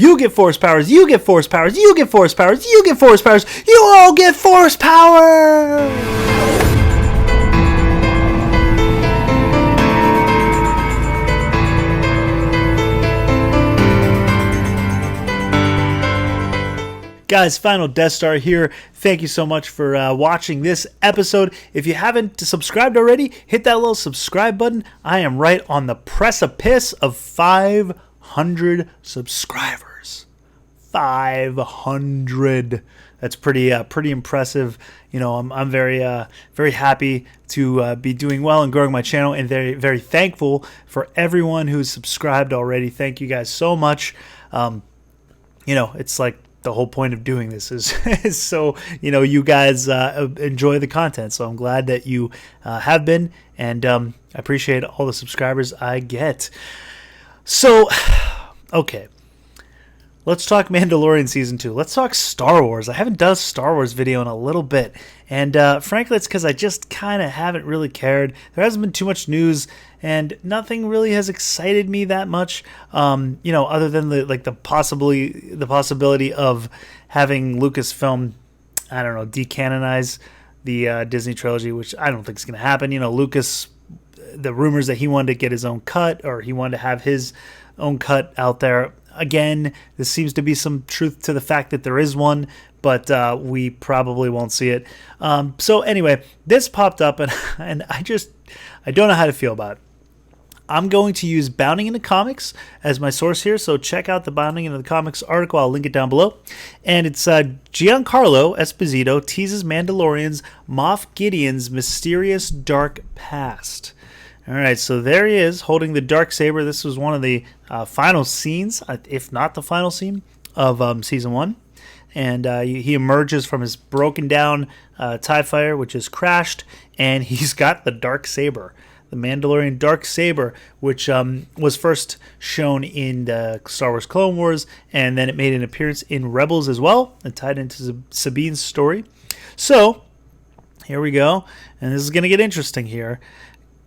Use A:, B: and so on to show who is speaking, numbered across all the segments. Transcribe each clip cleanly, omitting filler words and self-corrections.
A: You get force powers, you get force powers, you get force powers, you get force powers, you all get force power! Guys, final Death Star here. Thank you so much for watching this episode. If you haven't subscribed already, hit that little subscribe button. I am right on the precipice of 500 subscribers. 500. That's pretty impressive. You know, I'm very happy to be doing well and growing my channel, and very, very thankful for everyone who's subscribed already. Thank you guys so much. You know, it's like the whole point of doing this is so, you know, you guys enjoy the content. So I'm glad that you have been, and I appreciate all the subscribers I get. So, okay. Let's talk Mandalorian Season 2. Let's talk Star Wars. I haven't done a Star Wars video in a little bit. And frankly, it's because I just kind of haven't really cared. There hasn't been too much news, and nothing really has excited me that much. You know, other than the possibility of having Lucasfilm, I don't know, decanonize the Disney trilogy, which I don't think is going to happen. You know, Lucas, the rumors that he wanted to get his own cut, or he wanted to have his own cut out there. Again, there seems to be some truth to the fact that there is one, but we probably won't see it. So anyway, this popped up, and I don't know how to feel about it. I'm going to use Bounding into Comics as my source here, so check out the Bounding into the Comics article. I'll link it down below. And it's Giancarlo Esposito teases Mandalorian's Moff Gideon's mysterious dark past. All right, so there he is holding the Darksaber. This was one of the final scenes, if not the final scene, of Season 1. And he emerges from his broken down TIE Fighter, which is crashed, and he's got the Darksaber, the Mandalorian Darksaber, which was first shown in the Star Wars Clone Wars, and then it made an appearance in Rebels as well, and tied into Sabine's story. So, here we go, and this is going to get interesting here.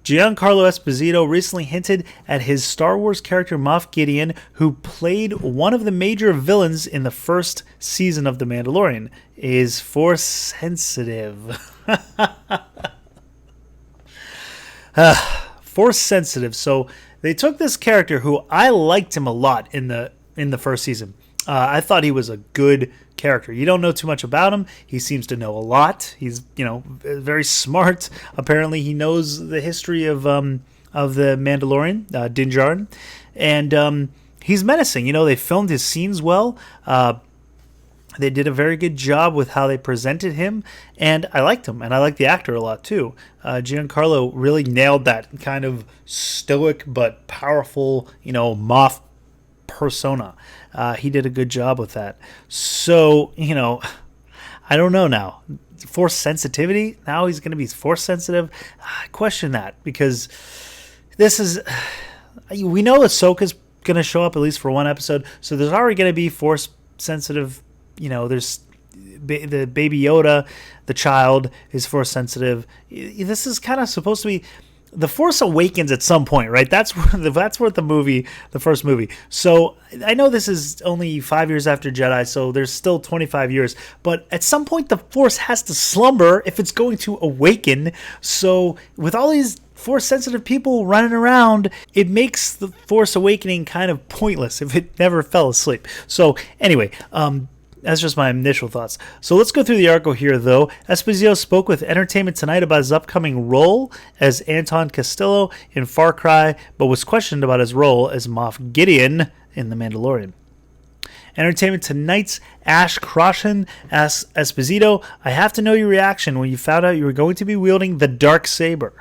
A: Giancarlo Esposito recently hinted at his Star Wars character Moff Gideon, who played one of the major villains in the first season of The Mandalorian, is Force sensitive. Force sensitive. So they took this character who I liked him a lot in the first season. I thought he was a good character. You don't know too much about him. He seems to know a lot. He's, you know, very smart. Apparently, he knows the history of the Mandalorian, Din Djarin, and he's menacing. You know, they filmed his scenes well. They did a very good job with how they presented him, and I liked him, and I like the actor a lot too. Giancarlo really nailed that kind of stoic but powerful, you know, Moff persona. He did a good job with that. So, you know, I don't know now. Force sensitivity? Now he's going to be force sensitive? I question that, because this is... We know Ahsoka's going to show up at least for one episode, so there's already going to be force sensitive. You know, there's the Baby Yoda, the child, is force sensitive. This is kind of supposed to be... The Force Awakens at some point, right? That's where the first movie. So I know this is only 5 years after Jedi, so there's still 25 years. But at some point, the Force has to slumber if it's going to awaken. So with all these Force-sensitive people running around, it makes the Force Awakening kind of pointless if it never fell asleep. So anyway, that's just my initial thoughts. So let's go through the article here, though. Esposito spoke with Entertainment Tonight about his upcoming role as Anton Castillo in Far Cry, but was questioned about his role as Moff Gideon in The Mandalorian. Entertainment Tonight's Ash Croshan asks Esposito, "I have to know your reaction when you found out you were going to be wielding the Darksaber,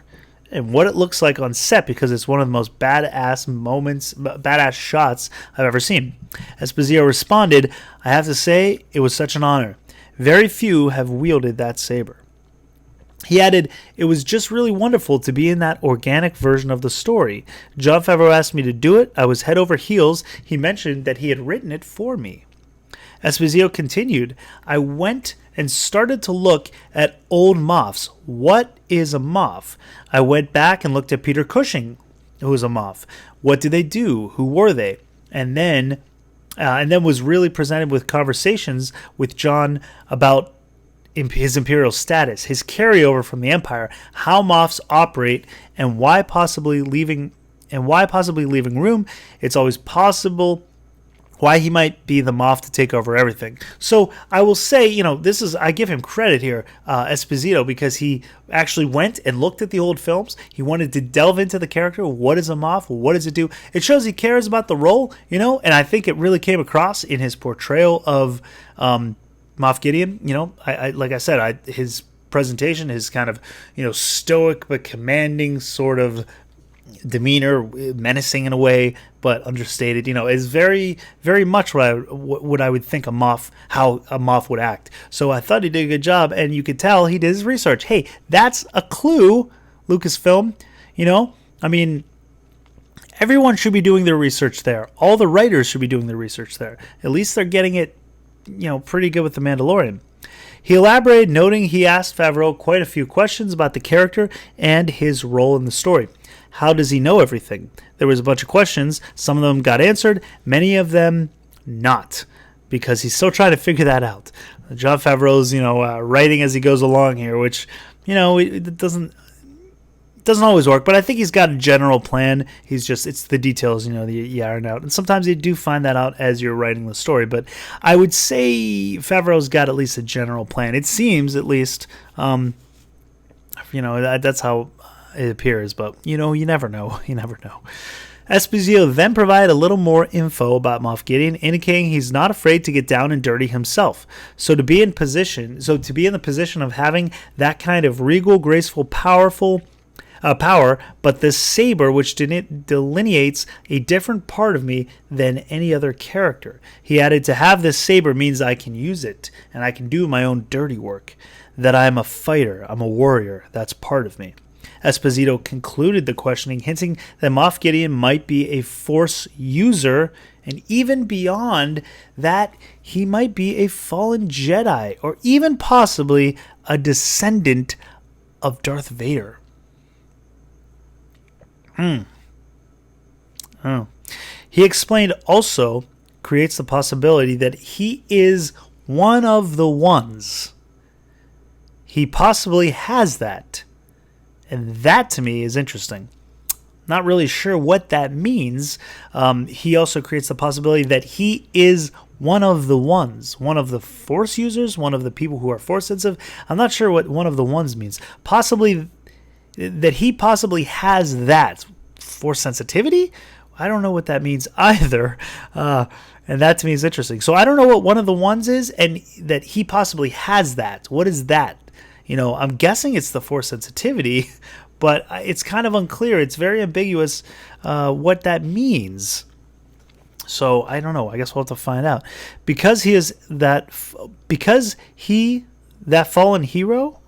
A: and what it looks like on set, because it's one of the most badass shots I've ever seen." Esposito responded, "I have to say, it was such an honor. Very few have wielded that saber." He added, "It was just really wonderful to be in that organic version of the story. Jon Favreau asked me to do it. I was head over heels. He mentioned that he had written it for me." Esposito continued, "I went and started to look at old Moffs. What is a Moff? I went back and looked at Peter Cushing, who was a Moff. What did they do? Who were they? And then and then was really presented with conversations with John about his imperial status, his carryover from the Empire, how Moffs operate, and why possibly leaving room. It's always possible why he might be the Moff to take over everything. So I will say, I give him credit here, Esposito, because he actually went and looked at the old films. He wanted to delve into the character. What is a Moff? What does it do? It shows he cares about the role, and I think it really came across in his portrayal of Moff Gideon. Like I said, his presentation, his kind of, stoic but commanding sort of demeanor, menacing in a way, but understated, is very, very much what I would think how a Moff would act. So I thought he did a good job, and you could tell he did his research. Hey, that's a clue, Lucasfilm. Everyone should be doing their research there. All the writers should be doing their research there. At least they're getting it, pretty good with The Mandalorian. He elaborated, noting he asked Favreau quite a few questions about the character and his role in the story. How does he know everything? There was a bunch of questions. Some of them got answered, many of them not, because he's still trying to figure that out. Jon Favreau's, writing as he goes along here, which, it doesn't always work, but I think he's got a general plan. It's the details, that you iron out. And sometimes you do find that out as you're writing the story, but I would say Favreau's got at least a general plan. It seems, at least, that's how it appears, but you never know. You never know. Esposito then provided a little more info about Moff Gideon, indicating he's not afraid to get down and dirty himself. So to be in the position of having that kind of regal, graceful, power, but this saber which delineates a different part of me than any other character. He added, to have this saber means I can use it, and I can do my own dirty work. That I am a fighter, I'm a warrior, that's part of me. Esposito concluded the questioning, hinting that Moff Gideon might be a Force user, and even beyond that, he might be a fallen Jedi, or even possibly a descendant of Darth Vader. Oh. He explained also creates the possibility that he is one of the ones. He possibly has that. And that, to me, is interesting. Not really sure what that means. He also creates the possibility that he is one of the ones. One of the Force users, one of the people who are Force sensitive. I'm not sure what one of the ones means. Possibly that he possibly has that. Force sensitivity? I don't know what that means either. And that, to me, is interesting. So I don't know what one of the ones is, and that he possibly has that. What is that? I'm guessing it's the Force sensitivity, but it's kind of unclear. It's very ambiguous what that means. So I don't know. I guess we'll have to find out. Because he that fallen hero?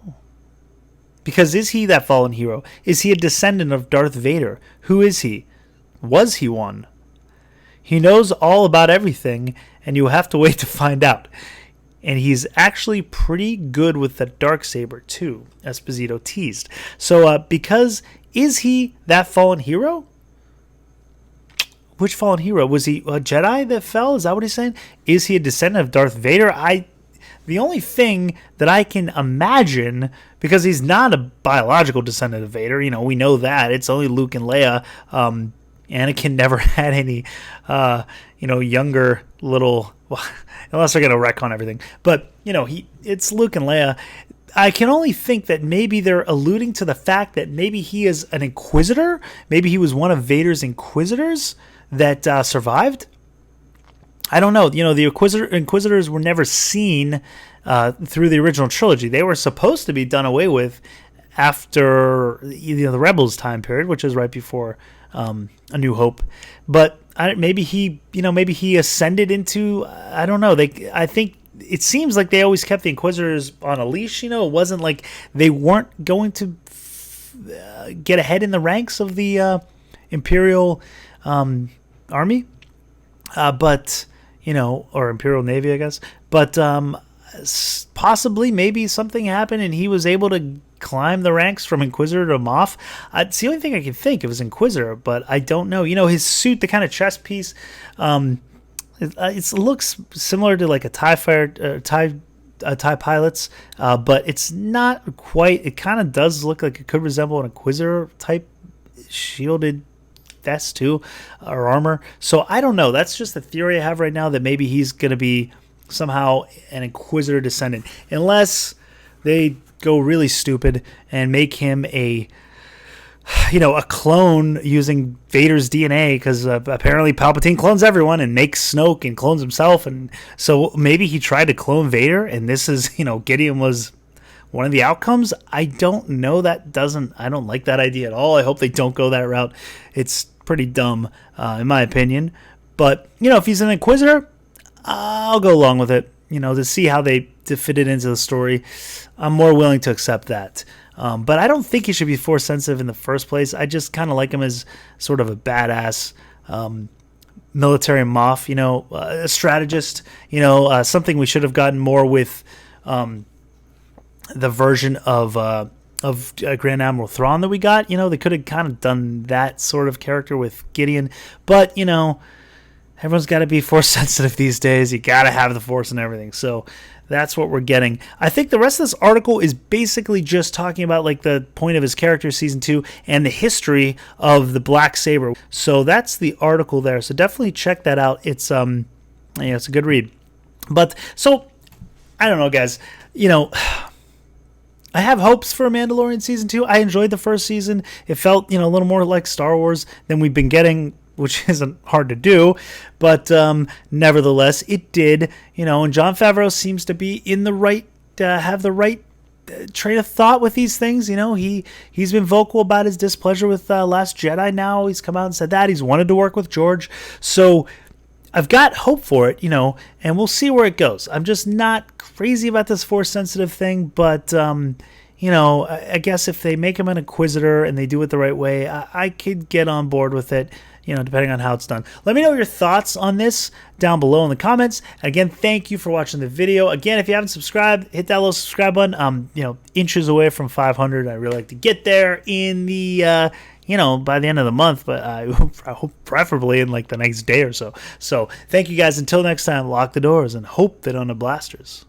A: Because is he that fallen hero? Is he a descendant of Darth Vader? Who is he? Was he one? He knows all about everything, and you have to wait to find out. And he's actually pretty good with the Darksaber, too, Esposito teased. So, is he that fallen hero? Which fallen hero? Was he a Jedi that fell? Is that what he's saying? Is he a descendant of Darth Vader? The only thing that I can imagine, because he's not a biological descendant of Vader, we know that. It's only Luke and Leia. Anakin never had any, younger little... Well, unless they're going to retcon everything. But, it's Luke and Leia. I can only think that maybe they're alluding to the fact that maybe he is an Inquisitor. Maybe he was one of Vader's Inquisitors that survived. I don't know. The Inquisitors were never seen through the original trilogy. They were supposed to be done away with after the Rebels time period, which is right before A New Hope. But maybe he ascended into, I don't know. I think it seems like they always kept the Inquisitors on a leash. It wasn't like they weren't going to get ahead in the ranks of the Imperial Army, but or Imperial Navy, I guess. But possibly, maybe something happened and he was able to climb the ranks from Inquisitor to Moff. It's the only thing I can think of is Inquisitor, but I don't know. His suit, the kind of chest piece, It looks similar to like a TIE fighter, TIE pilots, but it's not quite. It kind of does look like it could resemble an Inquisitor type shielded vest too, or armor. So I don't know. That's just the theory I have right now, that maybe he's going to be somehow an Inquisitor descendant, unless they go really stupid and make him a clone using Vader's DNA, because apparently Palpatine clones everyone and makes Snoke and clones himself, and so maybe he tried to clone Vader, and this is, Gideon was one of the outcomes. I don't know. I don't like that idea at all. I hope they don't go that route. It's pretty dumb, in my opinion. But, if he's an Inquisitor, I'll go along with it, to see how they fit it into the story. I'm more willing to accept that. But I don't think he should be force sensitive in the first place. I just kind of like him as sort of a badass military Moff, a strategist, something we should have gotten more with the version of Grand Admiral Thrawn that we got. They could have kind of done that sort of character with Gideon. But, everyone's got to be force sensitive these days. You got to have the force and everything. So that's what we're getting. I think the rest of this article is basically just talking about like the point of his character, season 2, and the history of the black saber. So that's the article there. So definitely check that out. It's it's a good read. But so I don't know, guys. I have hopes for Mandalorian season 2. I enjoyed the first season. It felt, a little more like Star Wars than we've been getting, which isn't hard to do, but nevertheless, it did. And Jon Favreau seems to be in the right, have the right train of thought with these things. He's been vocal about his displeasure with Last Jedi. Now he's come out and said that he's wanted to work with George. So I've got hope for it, and we'll see where it goes. I'm just not crazy about this force sensitive thing, but I guess if they make him an Inquisitor and they do it the right way, I could get on board with it, depending on how it's done. Let me know your thoughts on this down below in the comments. Again, thank you for watching the video. Again, if you haven't subscribed, hit that little subscribe button. Inches away from 500. I really like to get there in the, by the end of the month, but I hope preferably in like the next day or so. So thank you guys. Until next time, lock the doors and hope they don't have blasters.